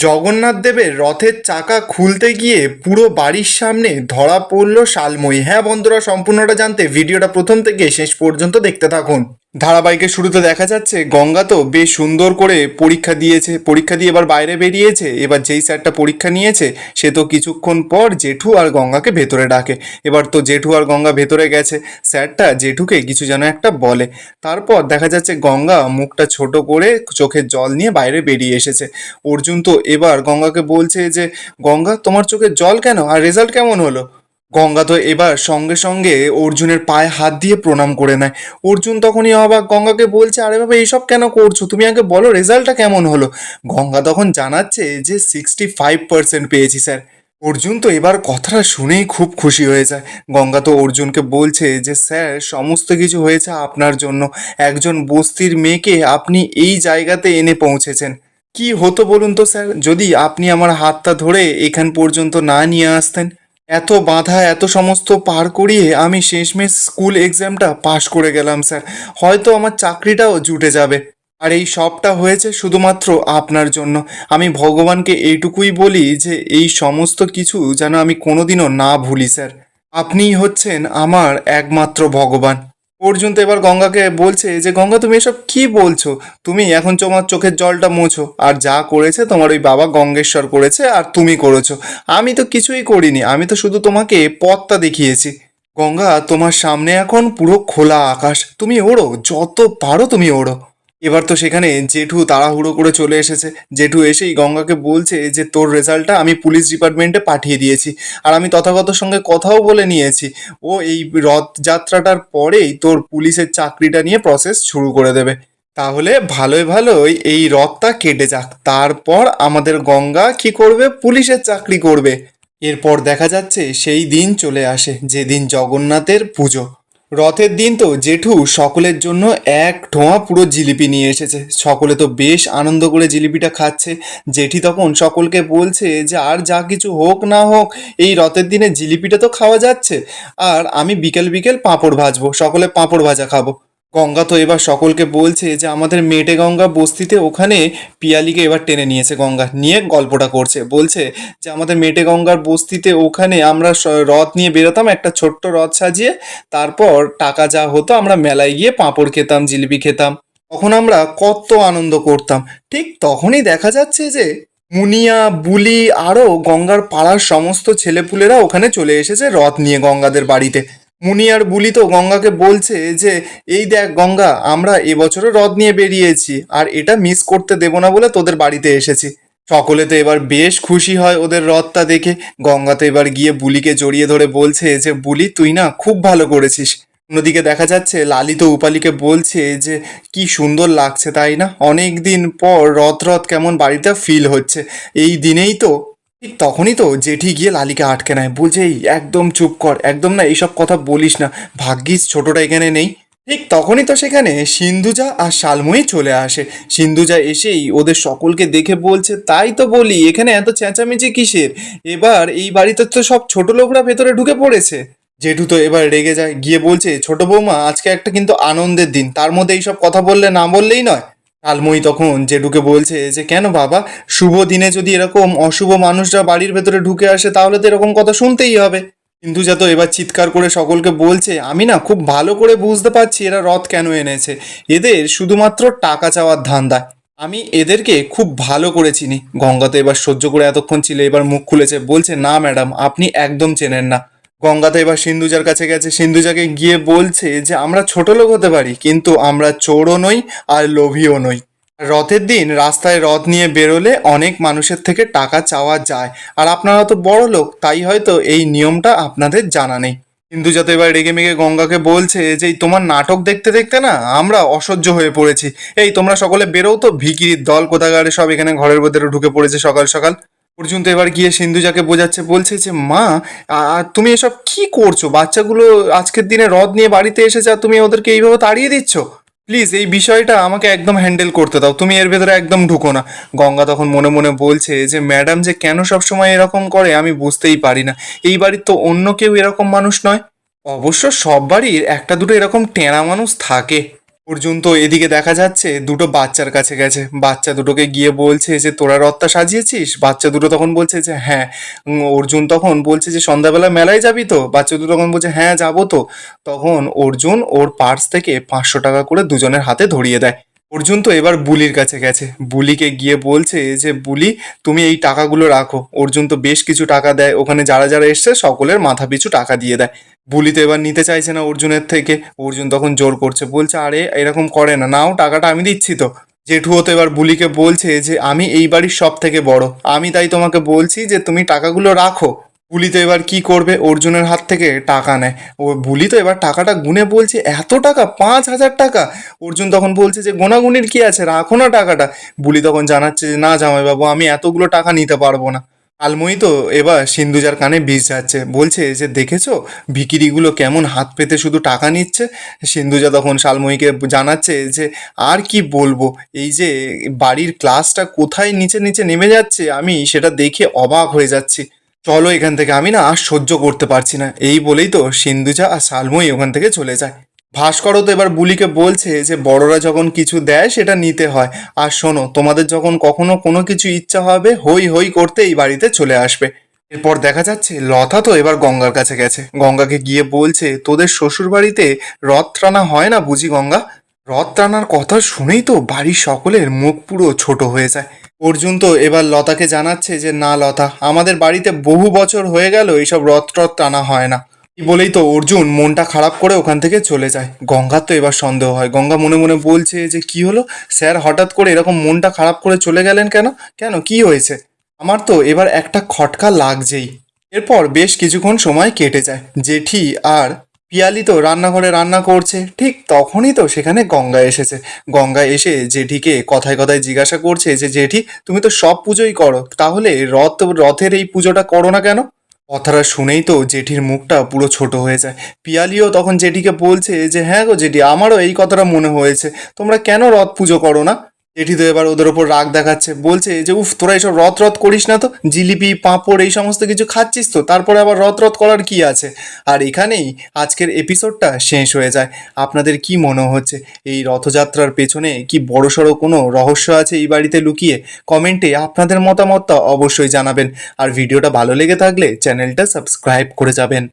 জগন্নাথ দেবের রথের চাকা খুলতে গিয়ে পুরো বাড়ির সামনে ধরা পড়ল শালময়ী। হ্যাঁ বন্ধুরা, সম্পূর্ণটা জানতে ভিডিওটা প্রথম থেকে শেষ পর্যন্ত দেখতে থাকুন। ধারাবাহিকের শুরুতে দেখা যাচ্ছে গঙ্গা তো বেশ সুন্দর করে পরীক্ষা দিয়েছে, পরীক্ষা দিয়ে এবার বাইরে বেরিয়েছে। এবার যেই স্যারটা পরীক্ষা নিয়েছে সে তো কিছুক্ষণ পর জেঠু আর গঙ্গাকে ভেতরে ডাকে। এবার তো জেঠু আর গঙ্গা ভেতরে গেছে, স্যারটা জেঠুকে কিছু যেন একটা বলে। তারপর দেখা যাচ্ছে গঙ্গা মুখটা ছোট করে চোখের জল নিয়ে বাইরে বেরিয়ে এসেছে। অর্জুন তো এবার গঙ্গাকে বলছে যে গঙ্গা তোমার চোখে জল কেন, আর রেজাল্ট কেমন হলো? গঙ্গা তো এবার সঙ্গে সঙ্গে অর্জুনের পায়ে হাত দিয়ে প্রণাম করে নেয়। অর্জুন তখনই অবাক, গঙ্গাকে বলছে আরে বাবা এইসব কেন করছো, তুমি আগে বলো রেজাল্টটা কেমন হলো। গঙ্গা তখন জানাচ্ছে যে 65% পেয়েছি স্যার। অর্জুন তো এবার কথাটা শুনেই খুব খুশি হয়ে যায়। গঙ্গা তো অর্জুনকে বলছে যে স্যার সমস্ত কিছু হয়েছে আপনার জন্য, একজন বস্তির মেয়েকে আপনি এই জায়গাতে এনে পৌঁছেছেন। কি হতো বলুন তো স্যার যদি আপনি আমার হাতটা ধরে এখান পর্যন্ত না নিয়ে আসতেন। এত বাধা এত সমস্ত পার করিয়ে আমি শেষমেশ স্কুল এক্সামটা পাশ করে গেলাম স্যার, হয়তো আমার চাকরিটাও জুটে যাবে। আর এই সবটা হয়েছে শুধুমাত্র আপনার জন্য। আমি ভগবানকে এইটুকুই বলি যে এই সমস্ত কিছু যেন আমি কোনোদিনও না ভুলি স্যার। আপনিই হচ্ছেন আমার একমাত্র ভগবান। অর্জুন তো এবার গঙ্গাকে বলছে যে গঙ্গা তুমি এসব কি বলছো, তুমি এখন তোমার চোখের জলটা মোছো, আর যা করেছে তোমার ওই বাবা গঙ্গেশ্বর করেছে আর তুমি করেছো, আমি তো কিছুই করিনি, আমি তো শুধু তোমাকে পথটা দেখিয়েছি। গঙ্গা তোমার সামনে এখন পুরো খোলা আকাশ, তুমি ওড়ো যত পারো তুমি ওড়ো। এবার তো সেখানে জেঠু তাড়াহুড়ো করে চলে এসেছে। জেঠু এসেই গঙ্গাকে বলছে যে তোর রেজাল্টটা আমি পুলিশ ডিপার্টমেন্টে পাঠিয়ে দিয়েছি, আর আমি তথাগতর সঙ্গে কথাও বলে নিয়েছি। ও এই রথযাত্রাটার পরেই তোর পুলিশের চাকরিটা নিয়ে প্রসেস শুরু করে দেবে। তাহলে ভালোই ভালোই এই রথটা কেটে যাক, তারপর আমাদের গঙ্গা কি করবে, পুলিশের চাকরি করবে। এরপর দেখা যাচ্ছে সেই দিন চলে আসে যেদিন জগন্নাথের পুজো। রথের দিন তো জেঠু সকলের জন্য এক ঠোঙা পুরো জিলিপি নিয়ে এসেছে। সকলে তো বেশ আনন্দ করে জিলিপিটা খাচ্ছে। জেঠি তখন সকলকে বলছে যে আর যা কিছু হোক না হোক এই রথের দিনে জিলিপিটা তো খাওয়া যাচ্ছে, আর আমি বিকেল বিকেল পাঁপড় ভাজবো, সকলে পাঁপড় ভাজা খাবো। গঙ্গা তো এবার সকলকে বলছে যে আমাদের মেটে গঙ্গা বস্তিতে ওখানে পিয়ালিকে এবার টেনে নিয়েছে, গঙ্গা নিয়ে গল্পটা করছে, বলছে যে আমাদের মেটে গঙ্গার বস্তিতে ওখানে আমরা রথ নিয়ে বেরোতাম একটা ছোট্ট রথ সাজিয়ে, তারপর টাকা যা হতো আমরা মেলায় গিয়ে পাঁপড় খেতাম, জিলিপি খেতাম, তখন আমরা কত আনন্দ করতাম। ঠিক তখনই দেখা যাচ্ছে যে মুনিয়া, বুলি আরও গঙ্গার পাড়ার সমস্ত ছেলেপুলেরা ওখানে চলে এসেছে রথ নিয়ে গঙ্গাদের বাড়িতে। মুনি আর বুলি তো গঙ্গাকে বলছে যে এই দেখ গঙ্গা, আমরা এবছরও রথ নিয়ে বেরিয়েছি আর এটা মিস করতে দেবো না বলে তোদের বাড়িতে এসেছি। সকলে তো এবার বেশ খুশি হয় ওদের রথটা দেখে। গঙ্গা তো এবার গিয়ে বুলিকে জড়িয়ে ধরে বলছে যে বুলি তুই না খুব ভালো করেছিস। অন্যদিকে দেখা যাচ্ছে লালিত উপালিকে বলছে যে কি সুন্দর লাগছে তাই না, অনেক দিন পর রথ রথ কেমন বাড়িটা ফিল হচ্ছে। এই দিনেই তো ঠিক তখনই তো জেঠি গিয়ে লালিকে আটকে নেয়, বলছে এই একদম চুপ কর, একদম না এইসব কথা বলিস না, ভাগ্যিস ছোটটা এখানে নেই। ঠিক তখনই তো সেখানে সিন্ধুজা আর শালময়ী চলে আসে। সিন্ধুজা এসেই ওদের সকলকে দেখে বলছে তাই তো বলি এখানে এত চেঁচামেচি কিসের, এবার এই বাড়িতে তো সব ছোট লোকরা ভেতরে ঢুকে পড়েছে। জেঠু তো এবার রেগে যায়, গিয়ে বলছে ছোট বৌমা আজকে একটা কিন্তু আনন্দের দিন, তার মধ্যে এইসব কথা বললে না বললেই নয়। শালময়ী তখন জেঠুকে বলছে যে কেন বাবা, শুভ দিনে যদি এরকম অশুভ মানুষরা বাড়ির ভেতরে ঢুকে আসে তাহলে তো এরকম কথা শুনতেই হবে। কিন্তু যা তো এবার চিৎকার করে সকলকে বলছে আমি না খুব ভালো করে বুঝতে পারছি এরা রথ কেন এনেছে, এদের শুধুমাত্র টাকা চাওয়ার ধান্দা, আমি এদেরকে খুব ভালো করে চিনি। গঙ্গা তো এবার সহ্য করে এতক্ষণ ছিল, এবার মুখ খুলেছে, বলছে না ম্যাডাম আপনি একদম চেনেন না। গঙ্গা তো এবার সিন্ধুজার কাছে গেছে, সিন্ধুজাকে গিয়ে বলছে যে আমরা ছোট লোক হতে পারি কিন্তু আমরা চোরও নই আর লোভীও নই। রথের দিন রাস্তায় রথ নিয়ে বেরোলে অনেক মানুষের থেকে টাকা চাওয়া যায়, আর আপনারা তো বড় লোক তাই হয়তো এই নিয়মটা আপনাদের জানা নেই। কিন্তু যাতে এবার রেগে মেগে গঙ্গাকে বলছে যে এই তোমার নাটক দেখতে দেখতে না আমরা অসহ্য হয়ে পড়েছি, এই তোমরা সকলে বেরোও তো, ভিখিরির দল কোথাকারে সব এখানে ঘরের ভেতরে ঢুকে পড়েছে সকাল সকাল। পর্যন্ত এবার গিয়ে সিন্ধুজাকে বোঝাচ্ছে, বলছে যে মা তুমি এসব কি করছো, বাচ্চাগুলো আজকের দিনে রথ নিয়ে বাড়িতে এসেছে আর তুমি ওদেরকে এইভাবে তাড়িয়ে দিচ্ছ, প্লিজ এই বিষয়টা আমাকে একদম হ্যান্ডেল করতে দাও, তুমি এর ভেতরে একদম ঢুকো না। গঙ্গা তখন মনে মনে বলছে যে ম্যাডাম যে কেন সব সময় এরকম করে আমি বুঝতেই পারি না, এই বাড়ির তো অন্য কেউ এরকম মানুষ নয়। অবশ্য সব বাড়ির একটা দুটো এরকম টেরা মানুষ থাকে। অর্জুন তো এদিকে দেখা যাচ্ছে দুটো বাচ্চার কাছে গেছে, বাচ্চা দুটোকে গিয়ে বলছে যে তোরা রথটা সাজিয়েছিস? বাচ্চা দুটো তখন বলছে যে হ্যাঁ। অর্জুন তখন বলছে যে সন্ধ্যাবেলা মেলায় যাবি তো? বাচ্চা দুটো তখন বলছে হ্যাঁ যাবো তো। তখন অর্জুন ওর পার্স থেকে 500 টাকা করে দুজনের হাতে ধরিয়ে দেয়। অর্জুন তো এবার বুলির কাছে গেছে, বুলিকে গিয়ে বলছে যে বুলি তুমি এই টাকাগুলো রাখো। অর্জুন তো বেশ কিছু টাকা দেয়, ওখানে যারা যারা এসছে সকলের মাথা পিছু টাকা দিয়ে দেয়। বুলি তো এবার নিতে চাইছে না অর্জুনের থেকে, অর্জুন তখন জোর করছে, বলছে আরে এরকম করে না, নাও টাকাটা আমি দিচ্ছি তো। জেঠুও তো এবার বুলিকে বলছে যে আমি এই বাড়ির সব থেকে বড়, আমি তাই তোমাকে বলছি যে তুমি টাকাগুলো রাখো। বুলি তো এবার কি করবে, অর্জুনের হাত থেকে টাকা নেয়। ও বুলি তো এবার টাকাটা গুনে বলছে এত টাকা, 5,000 টাকা। অর্জুন তখন বলছে যে গোনাগুনির কি আছে, রাখো না টাকাটা। বুলি তখন জানাচ্ছে যে না জামাইবাবু, আমি এতগুলো টাকা নিতে পারবো না। আলমই তো এবার সিন্ধুজার কানে বিষ যাচ্ছে, বলছে যে দেখেছো ভিকিরিগুলো কেমন হাত পেতে শুধু টাকা নিচ্ছে। সিন্ধুজা তখন শালময়ীকে জানাচ্ছে যে আর কি বলবো, এই যে বাড়ির ক্লাসটা কোথায় নিচে নিচে নেমে যাচ্ছে, আমি সেটা দেখে অবাক হয়ে যাচ্ছি। চলো এখান থেকে, আমি না আর সহ্য করতে পারছি না। এই বলেই তো সিন্ধুজা আর শালময়ী ওখান থেকে চলে যায়। ভাস্করও তো এবার বুলিকে বলছে যে বড়রা যখন কিছু দেয় সেটা নিতে হয়। আর শোনো, তোমাদের যখন কখনো কোনো কিছু ইচ্ছা হবে হই হই করতে এই বাড়িতে চলে আসবে। এরপর দেখা যাচ্ছে লতা তো এবার গঙ্গার কাছে গেছে, গঙ্গাকে গিয়ে বলছে তোদের শ্বশুর বাড়িতে রথ টানা হয় না বুঝি গঙ্গা? রথ টানার কথা শুনেই তো বাড়ির সকলের মুখ পুরো ছোট হয়ে যায়। অর্জুন তো এবার লতাকে জানাচ্ছে যে না লতা, আমাদের বাড়িতে বহু বছর হয়ে গেল এইসব রথ টথ টানা হয় না। এই বলেই তো অর্জুন মনটা খারাপ করে ওখান থেকে চলে যায়। গঙ্গার তো এবার সন্দেহ হয়, গঙ্গা মনে মনে বলছে যে কি হলো, স্যার হঠাৎ করে এরকম মনটা খারাপ করে চলে গেলেন কেন? কেন কি হয়েছে? আমার তো এবার একটা খটকা লাগছেই। এরপর বেশ কিছুক্ষণ সময় কেটে যায়। জেঠি আর পিয়ালি তো রান্নাঘরে রান্না করছে, ঠিক তখনই তো সেখানে গঙ্গা এসেছে। গঙ্গা এসে জেঠিকে কথায় কথায় জিজ্ঞাসা করছে যে জেঠি, তুমি তো সব পুজোই করো, তাহলে রথের এই পুজোটা করো না কেন? কথাটা শুনেই তো জেঠির মুখটা পুরো ছোট হয়ে যায়। পিয়ালিও তখন জেঠিকে বলছে যে হ্যাঁ গো জেঠি, আমারও এই কথাটা মনে হয়েছে, তোমরা কেন রথ পুজো করো না? জেঠি তো এবার ওদের ওপর রাগ দেখাচ্ছে, বলছে যে উফ তোরা এইসব রথ রথ করিস না তো, জিলিপি পাঁপড় এই সমস্ত কিছু খাচ্ছিস তো, তারপরে আবার রথ রথ করার কি আছে? আর এখানেই আজকের এপিসোডটা শেষ হয়ে যায়। আপনাদের কি মনে হচ্ছে এই রথযাত্রার পেছনে কি বড়সড় কোনো রহস্য আছে এই বাড়িতে লুকিয়ে? কমেন্টে আপনাদের মতামতটা অবশ্যই জানাবেন। আর ভিডিওটা ভালো লেগে থাকলে চ্যানেলটা সাবস্ক্রাইব করে যাবেন।